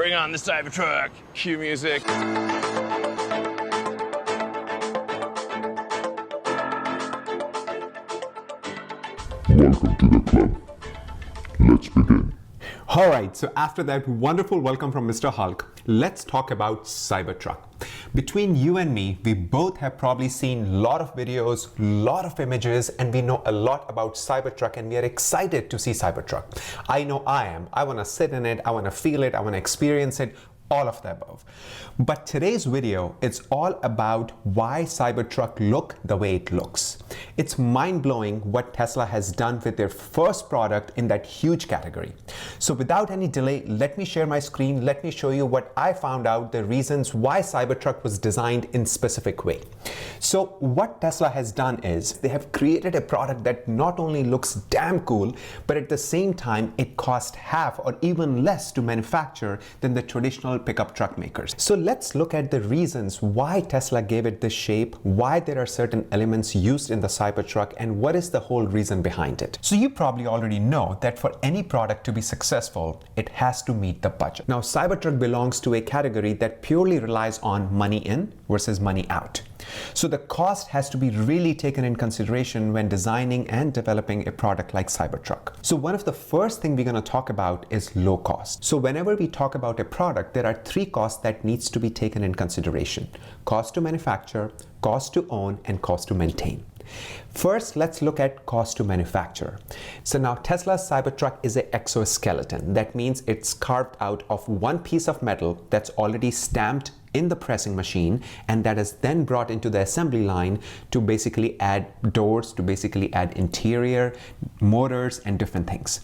Bring on the Cybertruck. Cue music. Welcome to the club. Let's begin. Alright, so after that wonderful welcome from Mr. Hulk, let's talk about Cybertruck. Between you and me, we both have probably seen a lot of videos, a lot of images, and we know a lot about Cybertruck, and we are excited to see Cybertruck. I know I am. I want to sit in it, I want to feel it, I want to experience it, all of the above. But today's video, it's all about why Cybertruck look the way it looks. It's mind-blowing what Tesla has done with their first product in that huge category. So without any delay, let me share my screen. Let me show you what I found out, the reasons why Cybertruck was designed in specific way. So what Tesla has done is they have created a product that not only looks damn cool, but at the same time, it costs half or even less to manufacture than the traditional pickup truck makers. So let's look at the reasons why Tesla gave it this shape, why there are certain elements used in the Cybertruck, and what is the whole reason behind it. So you probably already know that for any product to be successful, it has to meet the budget. Now, Cybertruck belongs to a category that purely relies on money in versus money out. So the cost has to be really taken in consideration when designing and developing a product like Cybertruck. So one of the first things we're going to talk about is low cost. So whenever we talk about a product, there are three costs that needs to be taken in consideration: cost to manufacture, cost to own, and cost to maintain. First, let's look at cost to manufacture. So now Tesla's Cybertruck is an exoskeleton. That means it's carved out of one piece of metal that's already stamped in the pressing machine, and that is then brought into the assembly line to basically add doors, to basically add interior, motors, and different things.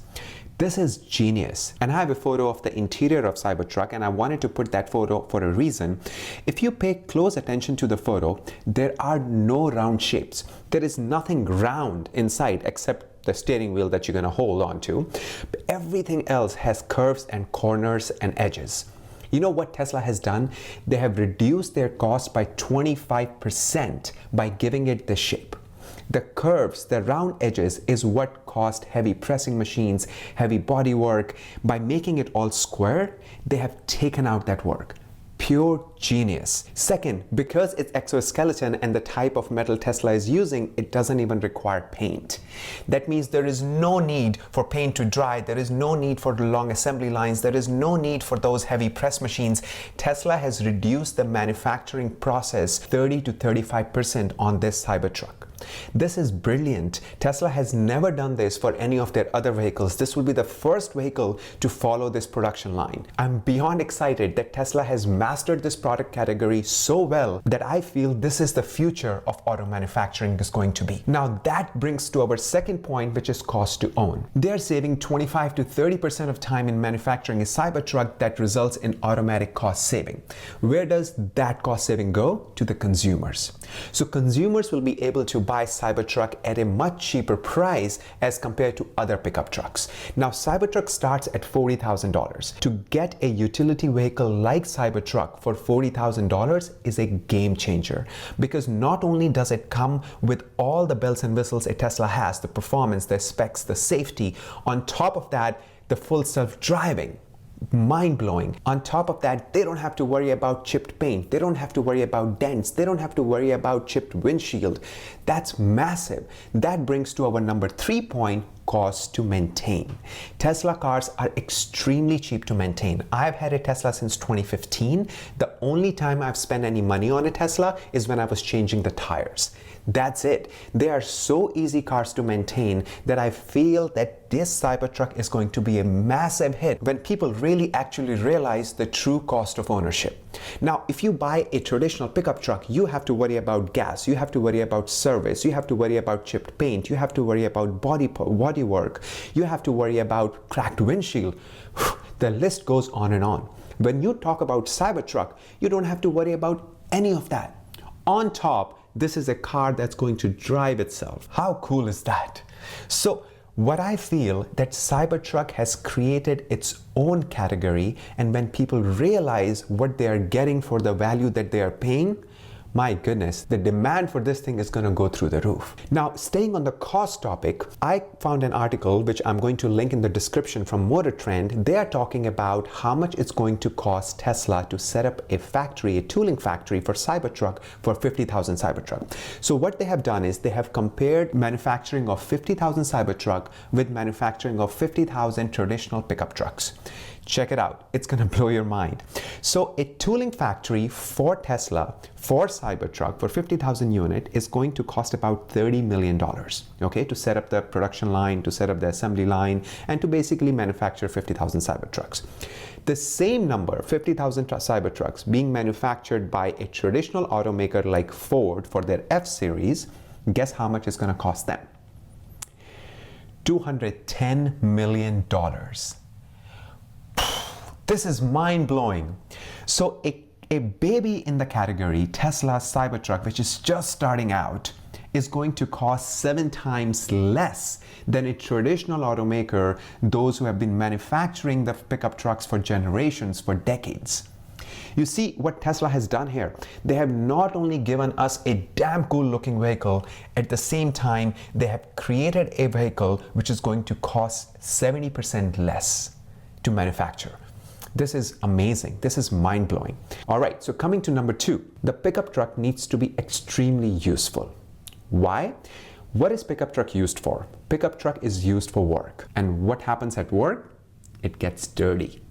This is genius. And I have a photo of the interior of Cybertruck, and I wanted to put that photo for a reason. If you pay close attention to the photo, there are no round shapes. There is nothing round inside except the steering wheel that you're going to hold on to. But everything else has curves and corners and edges. You know what Tesla has done? They have reduced their cost by 25% by giving it this shape. The curves, the round edges is what cost heavy pressing machines, heavy body work. By making it all square, they have taken out that work. Pure genius. Second, because it's exoskeleton and the type of metal Tesla is using, it doesn't even require paint. That means there is no need for paint to dry. There is no need for the long assembly lines. There is no need for those heavy press machines. Tesla has reduced the manufacturing process 30 to 35% on this Cybertruck. This is brilliant. Tesla has never done this for any of their other vehicles. This will be the first vehicle to follow this production line. I'm beyond excited that Tesla has mastered this product category so well that I feel this is the future of auto manufacturing is going to be. Now that brings to our second point, which is cost to own. They're saving 25 to 30% of time in manufacturing a Cybertruck that results in automatic cost saving. Where does that cost saving go? To the consumers. So consumers will be able to buy Cybertruck at a much cheaper price as compared to other pickup trucks. Now Cybertruck starts at $40,000. To get a utility vehicle like Cybertruck for $40,000 is a game changer, because not only does it come with all the bells and whistles a Tesla has, the performance, the specs, the safety, on top of that, the full self-driving. Mind-blowing. On top of that, they don't have to worry about chipped paint. They don't have to worry about dents. They don't have to worry about chipped windshield. That's massive. That brings to our number 3 point, cost to maintain. Tesla cars are extremely cheap to maintain. I've had a Tesla since 2015. The only time I've spent any money on a Tesla is when I was changing the tires. That's it. They are so easy cars to maintain that I feel that this Cybertruck is going to be a massive hit when people really actually realize the true cost of ownership. Now, if you buy a traditional pickup truck, you have to worry about gas, you have to worry about service, you have to worry about chipped paint, you have to worry about body work, you have to worry about cracked windshield. The list goes on and on. When you talk about Cybertruck, you don't have to worry about any of that. On top, this is a car that's going to drive itself. How cool is that? So what I feel that Cybertruck has created its own category, and when people realize what they are getting for the value that they are paying, my goodness, the demand for this thing is going to go through the roof. Now, staying on the cost topic, I found an article which I'm going to link in the description from Motor Trend. They are talking about how much it's going to cost Tesla to set up a factory, a tooling factory for Cybertruck for 50,000 Cybertruck. So what they have done is they have compared manufacturing of 50,000 Cybertruck with manufacturing of 50,000 traditional pickup trucks. Check it out. It's going to blow your mind. So a tooling factory for Tesla, for Cybertruck, for 50,000 unit is going to cost about $30 million, okay, to set up the production line, to set up the assembly line, and to basically manufacture 50,000 Cybertrucks. The same number, 50,000 Cybertrucks, being manufactured by a traditional automaker like Ford for their F-Series, guess how much it's going to cost them? $210 million. This is mind-blowing. So a baby in the category, Tesla Cybertruck, which is just starting out, is going to cost 7 times less than a traditional automaker, those who have been manufacturing the pickup trucks for generations, for decades. You see what Tesla has done here. They have not only given us a damn cool looking vehicle, at the same time, they have created a vehicle which is going to cost 70% less to manufacture. This is amazing. This is mind-blowing. All right, so coming to number 2, the pickup truck needs to be extremely useful. Why? What is pickup truck used for? Pickup truck is used for work. And what happens at work? It gets dirty.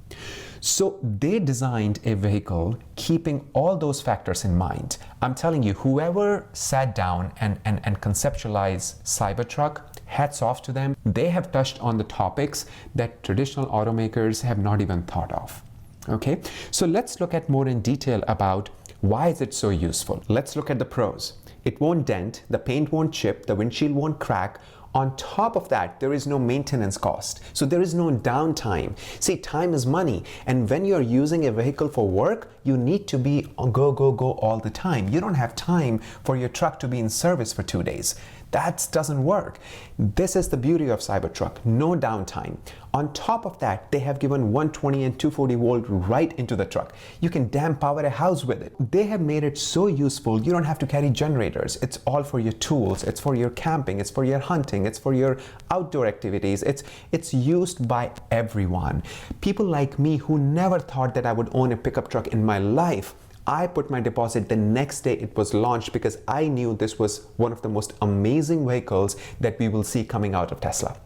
So they designed a vehicle keeping all those factors in mind. I'm telling you, whoever sat down and conceptualized Cybertruck, hats off to them. They have touched on the topics that traditional automakers have not even thought of. Okay, so let's look at more in detail about why is it so useful. Let's look at the pros. It won't dent, the paint won't chip, the windshield won't crack. On top of that, there is no maintenance cost. So there is no downtime. See, time is money. And when you're using a vehicle for work, you need to be on go, go, go all the time. You don't have time for your truck to be in service for 2 days. That doesn't work. This is the beauty of Cybertruck, no downtime. On top of that, they have given 120 and 240 volt right into the truck. You can damn power a house with it. They have made it so useful, you don't have to carry generators. It's all for your tools, it's for your camping, it's for your hunting, it's for your outdoor activities. It's used by everyone. People like me who never thought that I would own a pickup truck in my life, I put my deposit the next day it was launched because I knew this was one of the most amazing vehicles that we will see coming out of Tesla.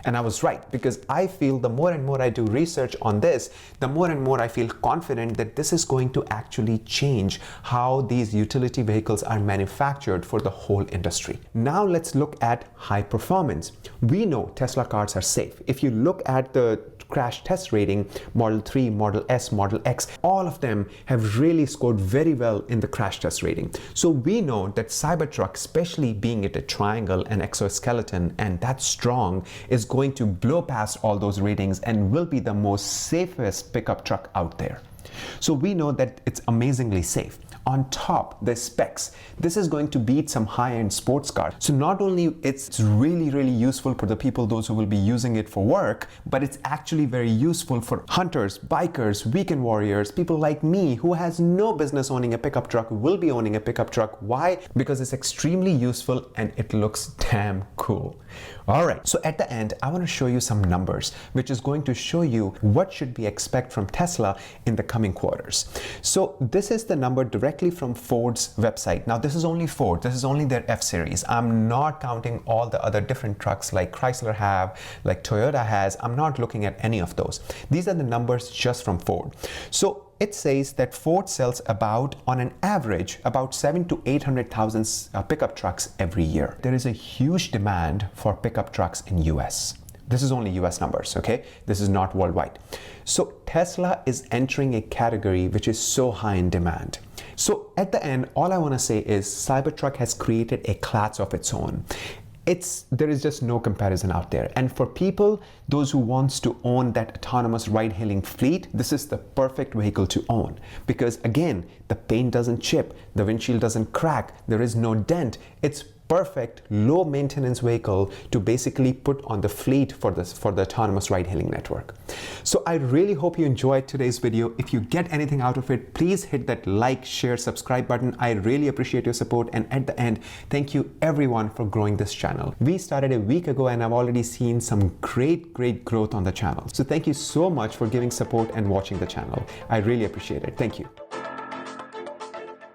And I was right, because I feel the more and more I do research on this, the more and more I feel confident that this is going to actually change how these utility vehicles are manufactured for the whole industry. Now let's look at high performance. We know Tesla cars are safe. If you look at the crash test rating, Model 3, Model S, Model X, all of them have really scored very well in the crash test rating. So we know that Cybertruck, especially being it a triangle and exoskeleton and that strong, is going to blow past all those ratings and will be the most safest pickup truck out there. So we know that it's amazingly safe. On top, the specs, this is going to beat some high-end sports cars. So not only it's really, really useful for the people, those who will be using it for work, but it's actually very useful for hunters, bikers, weekend warriors, people like me who has no business owning a pickup truck, will be owning a pickup truck. Why? Because it's extremely useful and it looks damn cool. All right, so at the end, I want to show you some numbers, which is going to show you what should we expect from Tesla in the coming quarters. So this is the number directly from Ford's website. Now, this is only Ford. This is only their F-Series. I'm not counting all the other different trucks like Chrysler have, like Toyota has. I'm not looking at any of those. These are the numbers just from Ford. So it says that Ford sells about, on an average, about 700,000 to 800,000 pickup trucks every year. There is a huge demand for pickup trucks in US. This is only US numbers, okay? This is not worldwide. So Tesla is entering a category which is so high in demand. So at the end, all I want to say is Cybertruck has created a class of its own. There is just no comparison out there. And for people, those who wants to own that autonomous ride-hailing fleet, this is the perfect vehicle to own. Because again, the paint doesn't chip, the windshield doesn't crack, there is no dent. It's perfect low maintenance vehicle to basically put on the fleet for the autonomous ride hailing network. So I really hope you enjoyed today's video. If you get anything out of it, please hit that like, share, subscribe button. I really appreciate your support. And at the end, thank you everyone for growing this channel. We started a week ago and I've already seen some great growth on the channel. So thank you so much for giving support and watching the channel. I really appreciate it. Thank you.